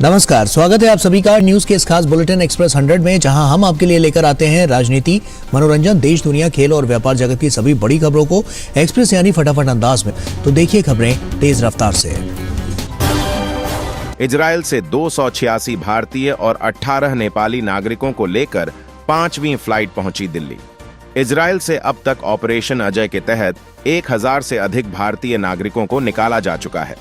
नमस्कार, स्वागत है आप सभी का न्यूज के इस खास बुलेटिन एक्सप्रेस 100 में, जहां हम आपके लिए लेकर आते हैं राजनीति, मनोरंजन, देश दुनिया, खेल और व्यापार जगत की सभी बड़ी खबरों को एक्सप्रेस यानी फटाफट अंदाज में। तो देखिए खबरें तेज रफ्तार से। इजराइल से 286 भारतीय और 18 नेपाली नागरिकों को लेकर 5वीं फ्लाइट पहुंची दिल्ली। इजराइल से अब तक ऑपरेशन अजय के तहत 1000 से अधिक भारतीय नागरिकों को निकाला जा चुका है।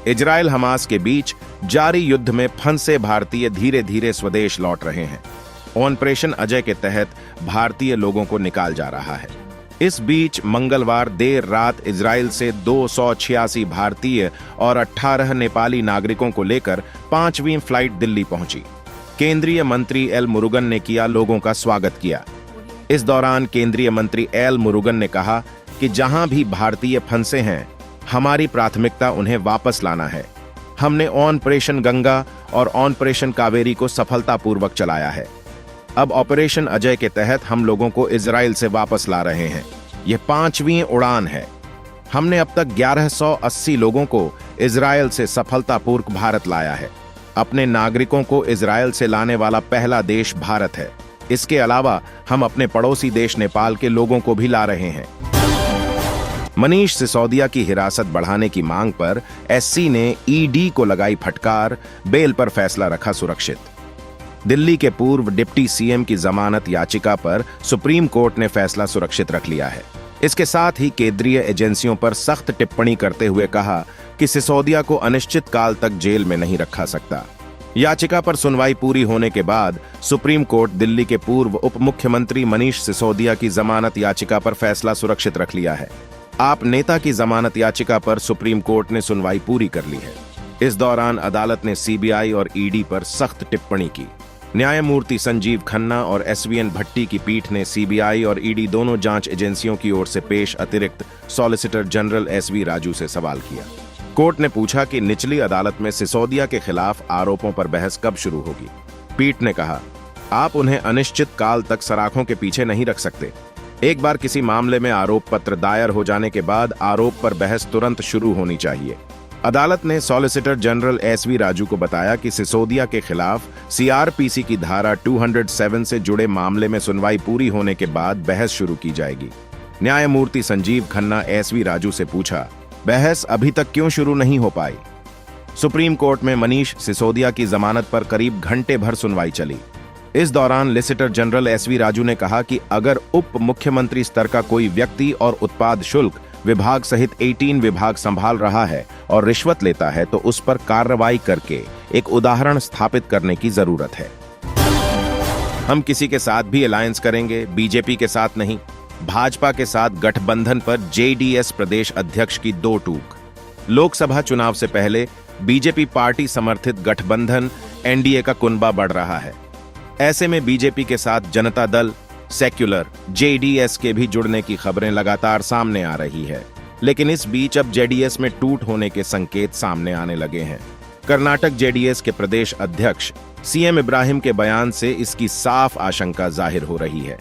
इजराइल हमास के बीच जारी युद्ध में फंसे भारतीय धीरे धीरे स्वदेश लौट रहे हैं। ऑपरेशन अजय के तहत भारतीय लोगों को निकाल जा रहा है। इस बीच मंगलवार देर रात इजराइल से 286 भारतीय और 18 नेपाली नागरिकों को लेकर 5वीं फ्लाइट दिल्ली पहुंची। केंद्रीय मंत्री एल मुरुगन ने किया लोगों का स्वागत किया। इस दौरान केंद्रीय मंत्री एल मुरुगन ने कहा कि जहां भी भारतीय फंसे हैं, हमारी प्राथमिकता उन्हें वापस लाना है। हमने ऑपरेशन गंगा और ऑपरेशन कावेरी को सफलतापूर्वक चलाया है। अब ऑपरेशन अजय के तहत हम लोगों को इजराइल से वापस ला रहे हैं। यह 5वीं उड़ान है। हमने अब तक 1180 लोगों को इजराइल से सफलतापूर्वक भारत लाया है। अपने नागरिकों को इजराइल से लाने वाला पहला देश भारत है। इसके अलावा हम अपने पड़ोसी देश नेपाल के लोगों को भी ला रहे हैं। मनीष सिसोदिया की हिरासत बढ़ाने की मांग पर एससी ने ईडी को लगाई फटकार, बेल पर फैसला रखा सुरक्षित। दिल्ली के पूर्व डिप्टी सीएम की जमानत याचिका पर सुप्रीम कोर्ट ने फैसला सुरक्षित रख लिया है। इसके साथ ही केंद्रीय एजेंसियों पर सख्त टिप्पणी करते हुए कहा कि सिसोदिया को अनिश्चित काल तक जेल में नहीं रखा सकता। याचिका पर सुनवाई पूरी होने के बाद सुप्रीम कोर्ट दिल्ली के पूर्व उप मुख्यमंत्री मनीष सिसोदिया की जमानत याचिका पर फैसला सुरक्षित रख लिया है। आप नेता की जमानत याचिका पर सुप्रीम कोर्ट ने सुनवाई पूरी कर ली है। इस दौरान अदालत ने सीबीआई और ईडी पर सख्त टिप्पणी की। न्यायमूर्ति संजीव खन्ना और एसवीएन भट्टी की पीठ ने सीबीआई और ईडी दोनों जांच एजेंसियों की ओर से पेश अतिरिक्त सॉलिसिटर जनरल एसवी राजू से सवाल किया। कोर्ट ने पूछा कि निचली अदालत में सिसोदिया के खिलाफ आरोपों पर बहस कब शुरू होगी। पीठ ने कहा, आप उन्हें अनिश्चित काल तक सराखों के पीछे नहीं रख सकते। एक बार किसी मामले में आरोप पत्र दायर हो जाने के बाद आरोप पर बहस तुरंत शुरू होनी चाहिए। अदालत ने सॉलिसिटर जनरल एसवी राजू को बताया कि सिसोदिया के खिलाफ सीआरपीसी की धारा 207 से जुड़े मामले में सुनवाई पूरी होने के बाद बहस शुरू की जाएगी। न्यायमूर्ति संजीव खन्ना एसवी राजू से पूछा, बहस अभी तक क्यों शुरू नहीं हो पाई? सुप्रीम कोर्ट में मनीष सिसोदिया की जमानत पर करीब घंटे भर सुनवाई चली। इस दौरान लिसिटर जनरल एसवी राजू ने कहा कि अगर उप मुख्यमंत्री स्तर का कोई व्यक्ति और उत्पाद शुल्क विभाग सहित 18 विभाग संभाल रहा है और रिश्वत लेता है तो उस पर कार्रवाई करके एक उदाहरण स्थापित करने की जरूरत है। हम किसी के साथ भी अलायंस करेंगे, बीजेपी के साथ नहीं। भाजपा के साथ गठबंधन पर जेडीएस प्रदेश अध्यक्ष की दो टूक। लोकसभा चुनाव से पहले बीजेपी पार्टी समर्थित गठबंधन एनडीए का कुनबा बढ़ रहा है। ऐसे में बीजेपी के साथ जनता दल, सेक्युलर, जेडीएस के भी जुड़ने की खबरें लगातार सामने आ रही है। लेकिन इस बीच अब जेडीएस में टूट होने के संकेत सामने आने लगे हैं। कर्नाटक जेडीएस के प्रदेश अध्यक्ष सीएम इब्राहिम के बयान से इसकी साफ आशंका जाहिर हो रही है।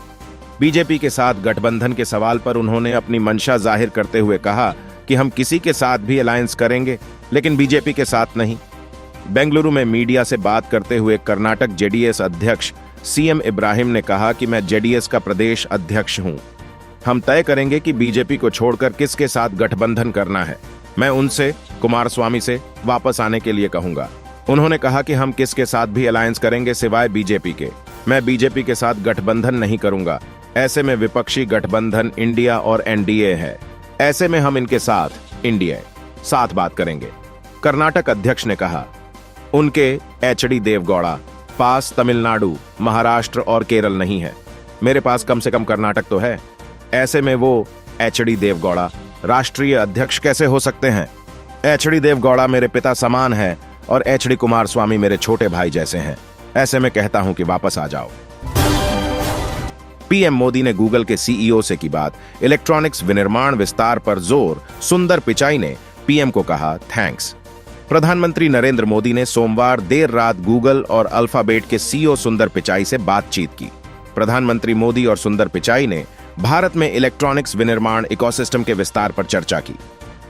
बीजेपी के साथ गठबंधन के सवाल पर उन्होंने अपनी मंशा जाहिर करते हुए कहा कि हम किसी के साथ भी अलायंस करेंगे, लेकिन बीजेपी के साथ नहीं। बेंगलुरु में मीडिया से बात करते हुए कर्नाटक जेडीएस अध्यक्ष सीएम इब्राहिम ने कहा कि मैं जेडीएस का प्रदेश अध्यक्ष हूं। हम तय करेंगे कि बीजेपी को छोड़कर किसके साथ गठबंधन करना है। मैं उनसे, कुमारस्वामी से वापस आने के लिए कहूंगा। उन्होंने कहा कि हम किसके साथ भी अलायंस करेंगे सिवाय बीजेपी के। मैं बीजेपी के साथ गठबंधन नहीं करूंगा। ऐसे में विपक्षी गठबंधन इंडिया और एनडीए है। ऐसे में हम इनके साथ, इंडिया साथ बात करेंगे। कर्नाटक अध्यक्ष ने कहा, उनके एचडी देवगौड़ा पास तमिलनाडु, महाराष्ट्र और केरल नहीं है। मेरे पास कम से कम कर्नाटक तो है। ऐसे में वो एचडी देवगौड़ा राष्ट्रीय अध्यक्ष कैसे हो सकते हैं? एचडी देवगौड़ा मेरे पिता समान है और एचडी कुमारस्वामी मेरे छोटे भाई जैसे हैं। ऐसे में कहता हूं कि वापस आ जाओ। पीएम मोदी ने गूगल के सीईओ से की बात। इलेक्ट्रॉनिक्स विनिर्माण विस्तार पर जोर। सुंदर पिचाई ने पीएम को कहा थैंक्स। प्रधानमंत्री नरेंद्र मोदी ने सोमवार देर रात गूगल और अल्फाबेट के सीईओ सुंदर पिचाई से बातचीत की। प्रधानमंत्री मोदी और सुंदर पिचाई ने भारत में इलेक्ट्रॉनिक्स विनिर्माण इकोसिस्टम के विस्तार पर चर्चा की।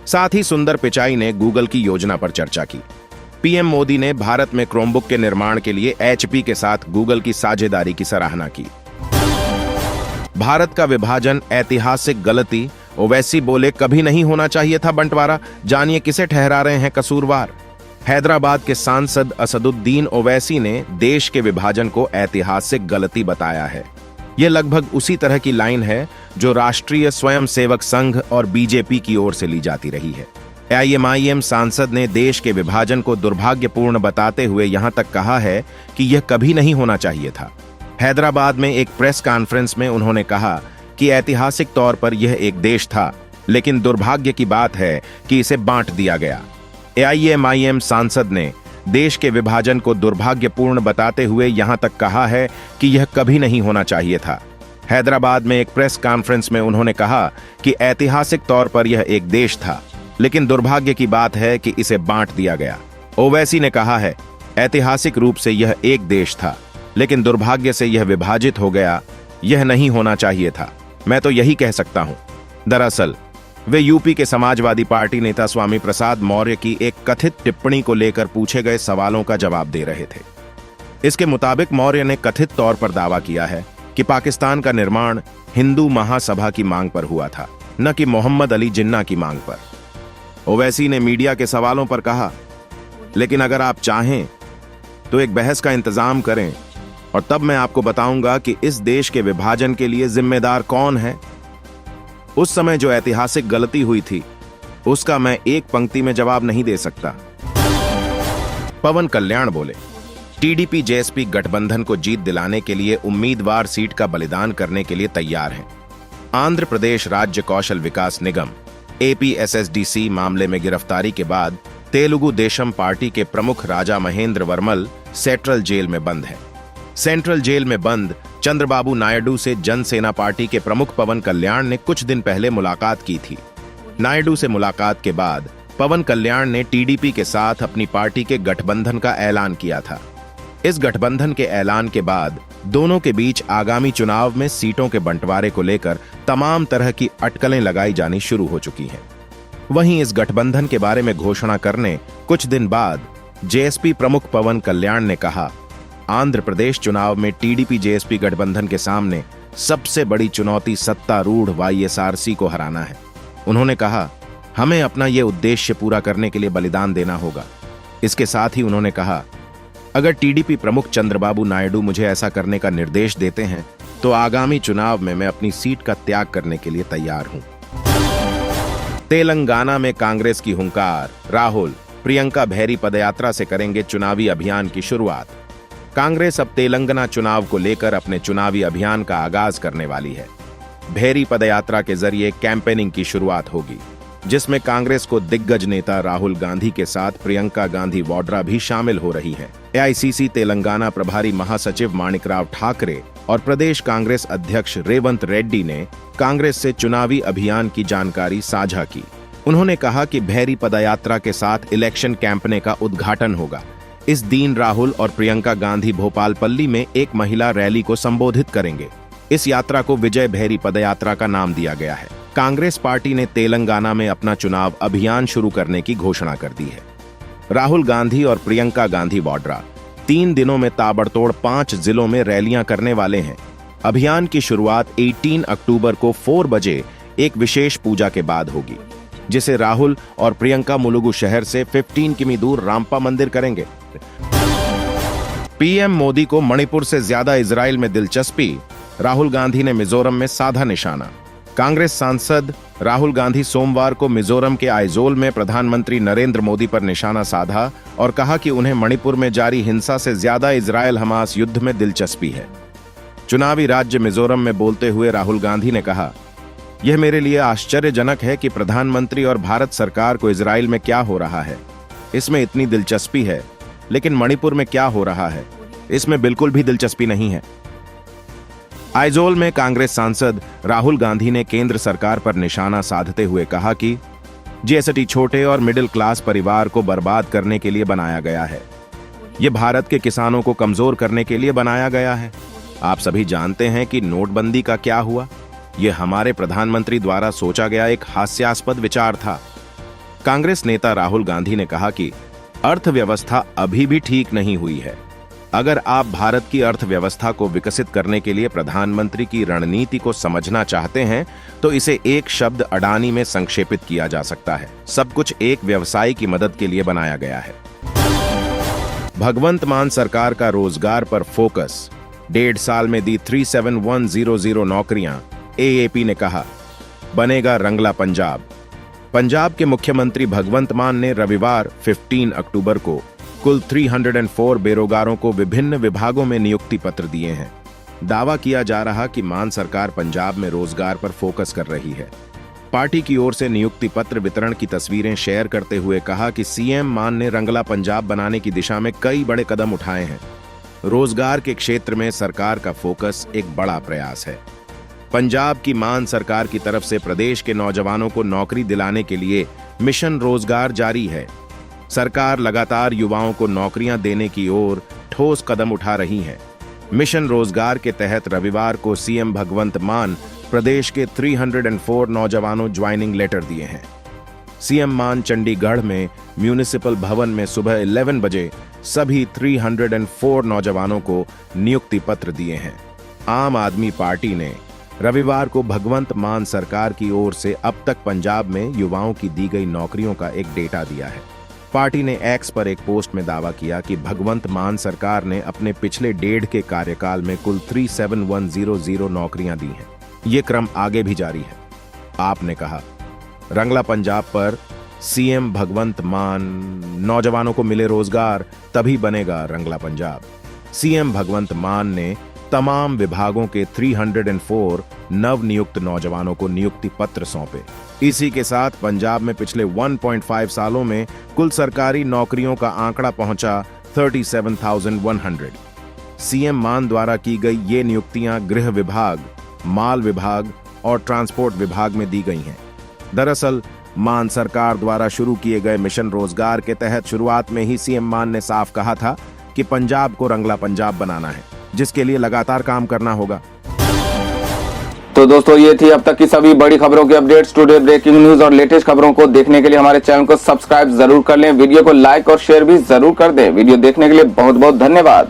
साथ ही सुंदर पिचाई ने गूगल की योजना पर चर्चा की। पीएम मोदी ने भारत में क्रोमबुक के निर्माण के लिए HP के साथ गूगल की साझेदारी की सराहना की। भारत का विभाजन ऐतिहासिक गलती, ओवैसी बोले कभी नहीं होना चाहिए था बंटवारा। जानिए किसे ठहरा रहे हैं कसूरवार। हैदराबाद के सांसद असदुद्दीन ओवैसी ने देश के विभाजन को ऐतिहासिक गलती बताया है। यह लगभग उसी तरह की लाइन है जो राष्ट्रीय स्वयंसेवक संघ और बीजेपी की ओर से ली जाती रही है। AIMIM सांसद ने देश के विभाजन को दुर्भाग्यपूर्ण बताते हुए यहां तक कहा है कि यह कभी नहीं होना चाहिए था। हैदराबाद में एक प्रेस कॉन्फ्रेंस में उन्होंने कहा कि ऐतिहासिक तौर पर यह एक देश था, लेकिन दुर्भाग्य की बात है कि इसे बांट दिया गया। AIMIM सांसद ने देश के विभाजन को दुर्भाग्यपूर्ण बताते हुए यहां तक कहा है कि यह कभी नहीं होना चाहिए था। हैदराबाद में एक प्रेस कॉन्फ्रेंस में उन्होंने कहा कि ऐतिहासिक तौर पर यह एक देश था, लेकिन दुर्भाग्य की बात है कि इसे बांट दिया गया। ओवैसी ने कहा है, ऐतिहासिक रूप से यह एक देश था, लेकिन दुर्भाग्य से यह विभाजित हो गया। यह नहीं होना चाहिए था। मैं तो यही कह सकता हूं। दरअसल वे यूपी के समाजवादी पार्टी नेता स्वामी प्रसाद मौर्य की एक कथित टिप्पणी को लेकर पूछे गए सवालों का जवाब दे रहे थे। इसके मुताबिक मौर्य ने कथित तौर पर दावा किया है कि पाकिस्तान का निर्माण हिंदू महासभा की मांग पर हुआ था, न कि मोहम्मद अली जिन्ना की मांग पर। ओवैसी ने मीडिया के सवालों पर कहा, लेकिन अगर आप चाहें तो एक बहस का इंतजाम करें और तब मैं आपको बताऊंगा कि इस देश के विभाजन के लिए जिम्मेदार कौन है। उस समय जो ऐतिहासिक गलती हुई थी उसका मैं एक पंक्ति में जवाब नहीं दे सकता। पवन कल्याण बोले, टीडीपी जेएसपी गठबंधन को जीत दिलाने के लिए उम्मीदवार सीट का बलिदान करने के लिए तैयार हैं। आंध्र प्रदेश राज्य कौशल विकास निगम APSSDC मामले में गिरफ्तारी के बाद तेलुगु देशम पार्टी के प्रमुख राजा महेंद्र वर्मल सेंट्रल जेल में बंद है। सेंट्रल जेल में बंद चंद्रबाबू नायडू से जनसेना पार्टी के प्रमुख पवन कल्याण ने कुछ दिन पहले मुलाकात की थी। नायडू से मुलाकात के बाद पवन कल्याण ने टीडीपी के साथ अपनी पार्टी के गठबंधन का ऐलान किया था। इस गठबंधन के ऐलान के बाद दोनों के बीच आगामी चुनाव में सीटों के बंटवारे को लेकर तमाम तरह की अटकलें लगाई जानी शुरू हो चुकी हैं। वहीं इस गठबंधन के बारे में घोषणा करने कुछ दिन बाद जेएसपी प्रमुख पवन कल्याण ने कहा, आंध्र प्रदेश चुनाव में टीडीपी जेएसपी गठबंधन के सामने सबसे बड़ी चुनौती सत्तारूढ़ YSRC को हराना है। उन्होंने कहा, हमें अपना यह उद्देश्य पूरा करने के लिए बलिदान देना होगा। इसके साथ ही उन्होंने कहा, अगर टीडीपी प्रमुख चंद्रबाबू नायडू मुझे ऐसा करने का निर्देश देते हैं तो आगामी चुनाव में मैं अपनी सीट का त्याग करने के लिए तैयार हूं। तेलंगाना में कांग्रेस की हुंकार, राहुल प्रियंका भैरी पदयात्रा से करेंगे चुनावी अभियान की शुरुआत। कांग्रेस अब तेलंगाना चुनाव को लेकर अपने चुनावी अभियान का आगाज करने वाली है। भैरी पदयात्रा के जरिए कैंपेनिंग की शुरुआत होगी, जिसमें कांग्रेस को दिग्गज नेता राहुल गांधी के साथ प्रियंका गांधी वाड्रा भी शामिल हो रही हैं। AICC तेलंगाना प्रभारी महासचिव माणिकराव ठाकरे और प्रदेश कांग्रेस अध्यक्ष रेवंत रेड्डी ने कांग्रेस से चुनावी अभियान की जानकारी साझा की। उन्होंने कहा कि भैरी पदयात्रा के साथ इलेक्शन कैंपेन का उद्घाटन होगा। इस दिन राहुल और प्रियंका गांधी भोपालपल्ली में एक महिला रैली को संबोधित करेंगे। इस यात्रा को विजय भैरी पदयात्रा का नाम दिया गया है। कांग्रेस पार्टी ने तेलंगाना में अपना चुनाव अभियान शुरू करने की घोषणा कर दी है। राहुल गांधी और प्रियंका गांधी वाड्रा 3 दिनों में ताबड़तोड़ 5 जिलों में रैलियां करने वाले हैं। अभियान की शुरुआत 18 अक्टूबर को 4 बजे एक विशेष पूजा के बाद होगी, जिसे राहुल और प्रियंका मुलुगु शहर से 15 किमी दूर रामपा मंदिर करेंगे। पीएम मोदी को मणिपुर से ज्यादा इजराइल में दिलचस्पी, राहुल गांधी ने मिजोरम में साधा निशाना। कांग्रेस सांसद राहुल गांधी सोमवार को मिजोरम के आइजोल में प्रधानमंत्री नरेंद्र मोदी पर निशाना साधा और कहा कि उन्हें मणिपुर में जारी हिंसा से ज्यादा इजराइल हमास युद्ध में दिलचस्पी है। चुनावी राज्य मिजोरम में बोलते हुए राहुल गांधी ने कहा, यह मेरे लिए आश्चर्यजनक है कि प्रधानमंत्री और भारत सरकार को इजराइल में क्या हो रहा है, इसमें इतनी दिलचस्पी है, लेकिन मणिपुर में क्या हो रहा है, इसमें बिल्कुल भी दिलचस्पी नहीं है। आइजोल में कांग्रेस सांसद राहुल गांधी ने केंद्र सरकार पर निशाना साधते हुए कहा कि जीएसटी छोटे और मिडिल क्लास परिवार को बर्बाद करने के लिए बनाया गया है। यह भारत के किसानों को कमजोर करने के लिए बनाया गया है। आप सभी जानते हैं कि नोटबंदी का क्या हुआ। यह हमारे प्रधानमंत्री द्वारा सोचा गया एक हास्यास्पद विचार था। कांग्रेस नेता राहुल गांधी ने कहा कि अर्थव्यवस्था अभी भी ठीक नहीं हुई है। अगर आप भारत की अर्थव्यवस्था को विकसित करने के लिए प्रधानमंत्री की रणनीति को समझना चाहते हैं तो इसे एक शब्द अडानी में संक्षेपित किया जा सकता है। सब कुछ एक व्यवसायी की मदद के लिए बनाया गया है। भगवंत मान सरकार का रोजगार पर फोकस, 1.5 साल में दी 37,100 नौकरियां, एएपी ने कहा। बनेगा रंगला पंजाब। पंजाब के मुख्यमंत्री भगवंत मान ने रविवार 15 अक्टूबर को कुल 304 बेरोजगारों को विभिन्न विभागों में नियुक्ति पत्र दिए हैं। दावा किया जा रहा कि मान सरकार पंजाब में रोजगार पर फोकस कर रही है। पार्टी की ओर से नियुक्ति पत्र वितरण की तस्वीरें शेयर करते हुए कहा कि सीएम मान ने रंगला पंजाब बनाने की दिशा में कई बड़े कदम उठाए हैं। रोजगार के क्षेत्र में सरकार का फोकस एक बड़ा प्रयास है। पंजाब की मान सरकार की तरफ से प्रदेश के नौजवानों को नौकरी दिलाने के लिए मिशन रोजगार जारी है। सरकार लगातार युवाओं को नौकरियां देने की ओर ठोस कदम उठा रही है। मिशन रोजगार के तहत रविवार को सीएम भगवंत मान प्रदेश के 304 नौजवानों ज्वाइनिंग लेटर दिए हैं। सीएम मान चंडीगढ़ में म्यूनिसिपल भवन में सुबह 11 बजे सभी 304 नौजवानों को नियुक्ति पत्र दिए हैं। आम आदमी पार्टी ने रविवार को भगवंत मान सरकार की ओर से अब तक पंजाब में युवाओं की दी गई नौकरियों का एक डेटा दिया है। पार्टी ने एक्स पर एक पोस्ट में दावा किया कि भगवंत मान सरकार ने अपने पिछले 1.5 के कार्यकाल में कुल 37,100 नौकरियां दी हैं। ये क्रम आगे भी जारी है। आपने कहा, रंगला पंजाब पर सीएम भगवंत मान, नौजवानों को मिले रोजगार तभी बनेगा रंगला पंजाब। सीएम भगवंत मान ने तमाम विभागों के 304 नवनियुक्त नौजवानों को नियुक्ति पत्र सौंपे। इसी के साथ पंजाब में पिछले 1.5 सालों में कुल सरकारी नौकरियों का आंकड़ा पहुंचा 37,100। सीएम मान द्वारा की गई ये नियुक्तियां गृह विभाग, माल विभाग और ट्रांसपोर्ट विभाग में दी गई हैं। दरअसल मान सरकार द्वारा शुरू किए गए मिशन रोजगार के तहत शुरुआत में ही सीएम मान ने साफ कहा था कि पंजाब को रंगला पंजाब बनाना है, जिसके लिए लगातार काम करना होगा। तो दोस्तों, ये थी अब तक की सभी बड़ी खबरों की अपडेट्स। टुडे ब्रेकिंग न्यूज और लेटेस्ट खबरों को देखने के लिए हमारे चैनल को सब्सक्राइब जरूर कर लें। वीडियो को लाइक और शेयर भी जरूर कर दें। वीडियो देखने के लिए बहुत बहुत धन्यवाद।